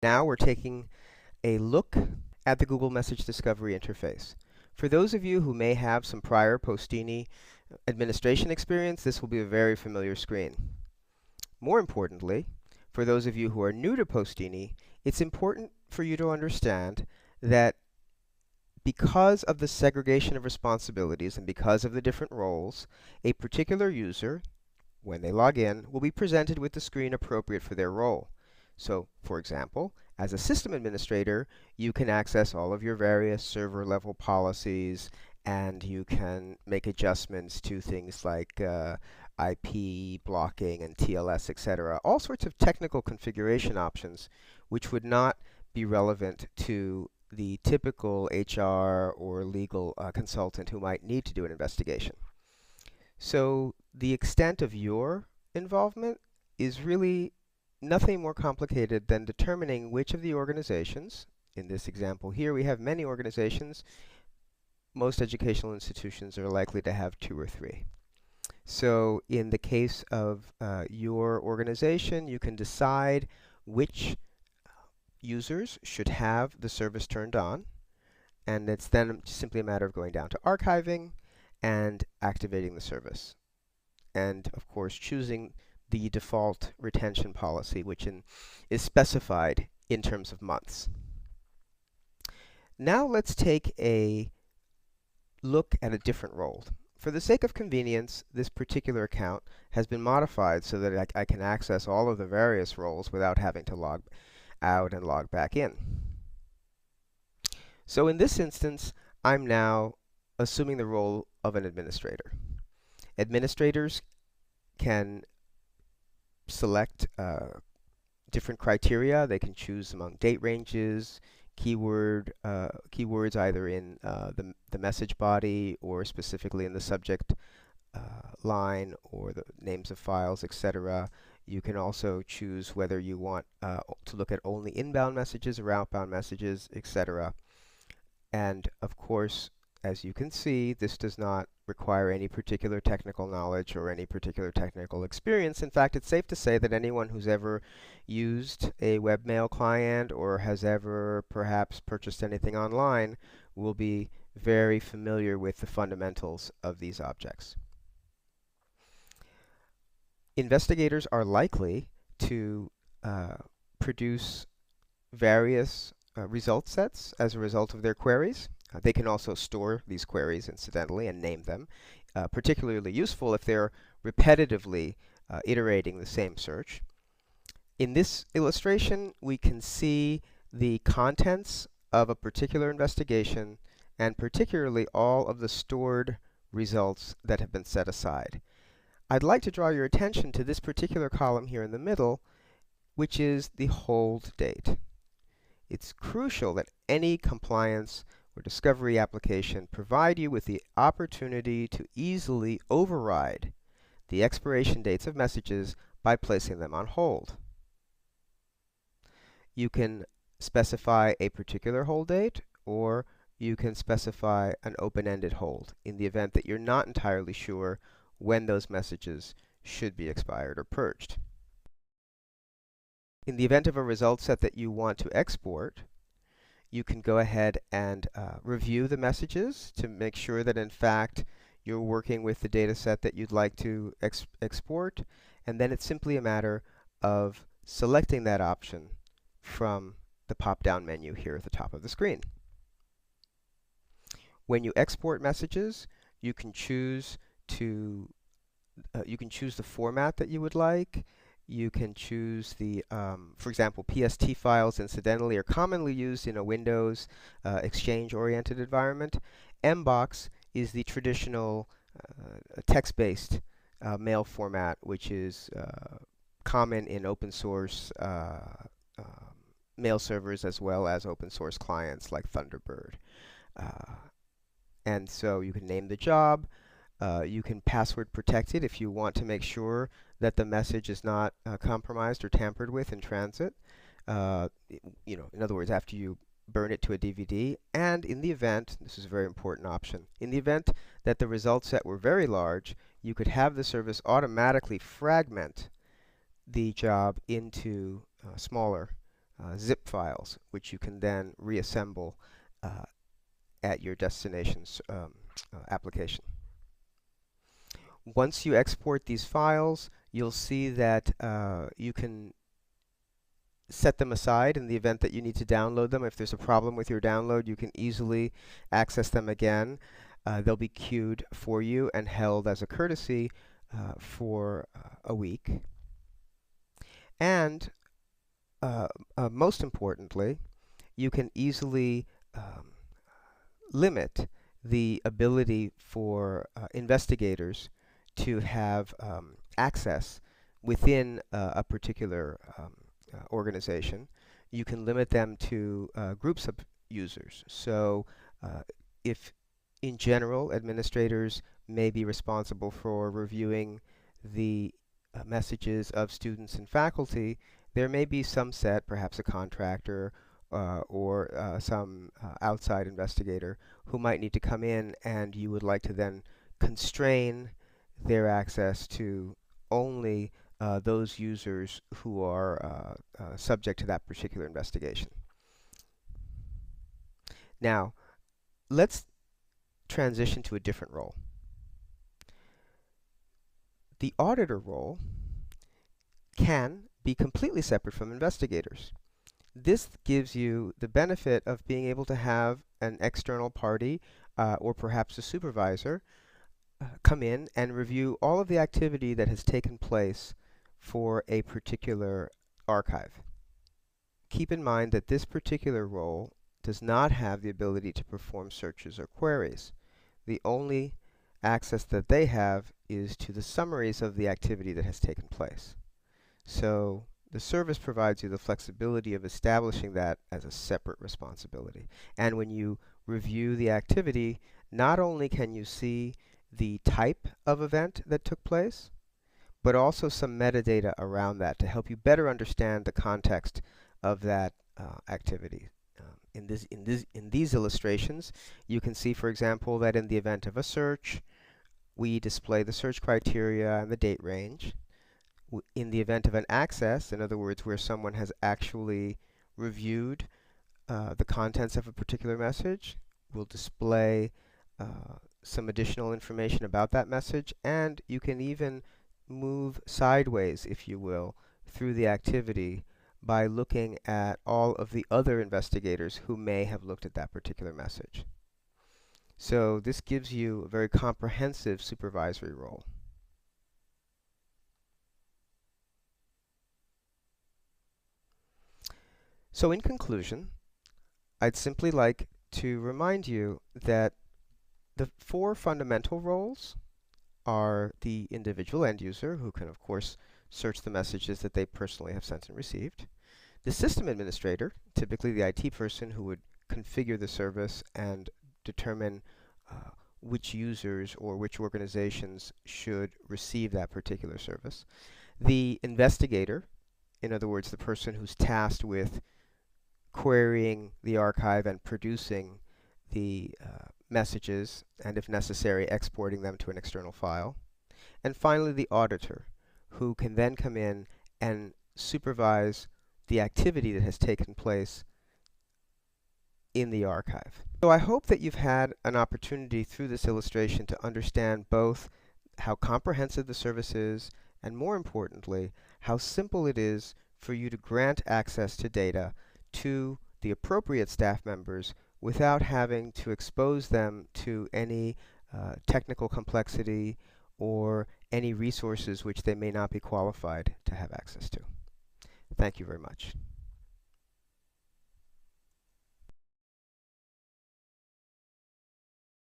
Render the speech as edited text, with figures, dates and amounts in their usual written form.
Now we're taking a look at the Google Message Discovery interface. For those of you who may have some prior Postini administration experience, this will be a very familiar screen. More importantly, for those of you who are new to Postini, it's important for you to understand that because of the segregation of responsibilities and because of the different roles, a particular user, when they log in, will be presented with the screen appropriate for their role. So, for example, as a system administrator, you can access all of your various server-level policies, and you can make adjustments to things like IP blocking and TLS, etc. All sorts of technical configuration options which would not be relevant to the typical HR or legal consultant who might need to do an investigation. So the extent of your involvement is really nothing more complicated than determining which of the organizations, in this example here we have many organizations, most educational institutions are likely to have 2 or 3. So in the case of your organization, you can decide which users should have the service turned on, and it's then simply a matter of going down to archiving and activating the service. And of course, choosing the default retention policy, which is specified in terms of months. Now let's take a look at a different role. For the sake of convenience, this particular account has been modified so that I can access all of the various roles without having to log out and log back in. So in this instance, I'm now assuming the role of an administrator. Administrators can select different criteria. They can choose among date ranges, keywords either in the message body or specifically in the subject line or the names of files, etc. You can also choose whether you want to look at only inbound messages or outbound messages, etc. And of course, as you can see, this does not require any particular technical knowledge or any particular technical experience. In fact, it's safe to say that anyone who's ever used a webmail client or has ever perhaps purchased anything online will be very familiar with the fundamentals of these objects. Investigators are likely to produce various result sets as a result of their queries. They can also store these queries, incidentally, and name them. Particularly useful if they're repetitively iterating the same search. In this illustration, we can see the contents of a particular investigation and particularly all of the stored results that have been set aside. I'd like to draw your attention to this particular column here in the middle, which is the hold date. It's crucial that any compliance or discovery application provide you with the opportunity to easily override the expiration dates of messages by placing them on hold. You can specify a particular hold date, or you can specify an open-ended hold in the event that you're not entirely sure when those messages should be expired or purged. In the event of a result set that you want to export, you can go ahead and review the messages to make sure that in fact you're working with the data set that you'd like to export, and then it's simply a matter of selecting that option from the pop-down menu here at the top of the screen. When you export messages, you can choose the format that you would like. You can choose the, for example, PST files, incidentally, are commonly used in a Windows Exchange-oriented environment. MBOX is the traditional text-based mail format, which is common in open source mail servers as well as open source clients like Thunderbird. And so you can name the job. You can password protect it if you want to make sure that the message is not compromised or tampered with in transit. In other words, after you burn it to a DVD. And in the event, this is a very important option, in the event that the result set were very large, you could have the service automatically fragment the job into smaller zip files, which you can then reassemble at your destination's application. Once you export these files, you'll see that you can set them aside in the event that you need to download them. If there's a problem with your download, you can easily access them again. They'll be queued for you and held as a courtesy for a week. And most importantly, you can easily limit the ability for investigators to have access within a particular organization. You can limit them to groups of users. So if in general administrators may be responsible for reviewing the messages of students and faculty, there may be some set, perhaps a contractor or some outside investigator who might need to come in, and you would like to then constrain their access to only those users who are subject to that particular investigation. Now, let's transition to a different role. The auditor role can be completely separate from investigators. This gives you the benefit of being able to have an external party or perhaps a supervisor come in and review all of the activity that has taken place for a particular archive. Keep in mind that this particular role does not have the ability to perform searches or queries. The only access that they have is to the summaries of the activity that has taken place. So the service provides you the flexibility of establishing that as a separate responsibility. And when you review the activity, not only can you see the type of event that took place, but also some metadata around that to help you better understand the context of that activity. In these illustrations, you can see, for example, that in the event of a search, we display the search criteria and the date range. In the event of an access, in other words, where someone has actually reviewed the contents of a particular message, we'll display some additional information about that message, and you can even move sideways, if you will, through the activity by looking at all of the other investigators who may have looked at that particular message. So this gives you a very comprehensive supervisory role. So in conclusion, I'd simply like to remind you that the four fundamental roles are the individual end user, who can, of course, search the messages that they personally have sent and received. The system administrator, typically the IT person who would configure the service and determine which users or which organizations should receive that particular service. The investigator, in other words, the person who's tasked with querying the archive and producing the messages, and if necessary, exporting them to an external file. And finally, the auditor, who can then come in and supervise the activity that has taken place in the archive. So I hope that you've had an opportunity through this illustration to understand both how comprehensive the service is, and more importantly, how simple it is for you to grant access to data to the appropriate staff members without having to expose them to any technical complexity or any resources which they may not be qualified to have access to. Thank you very much.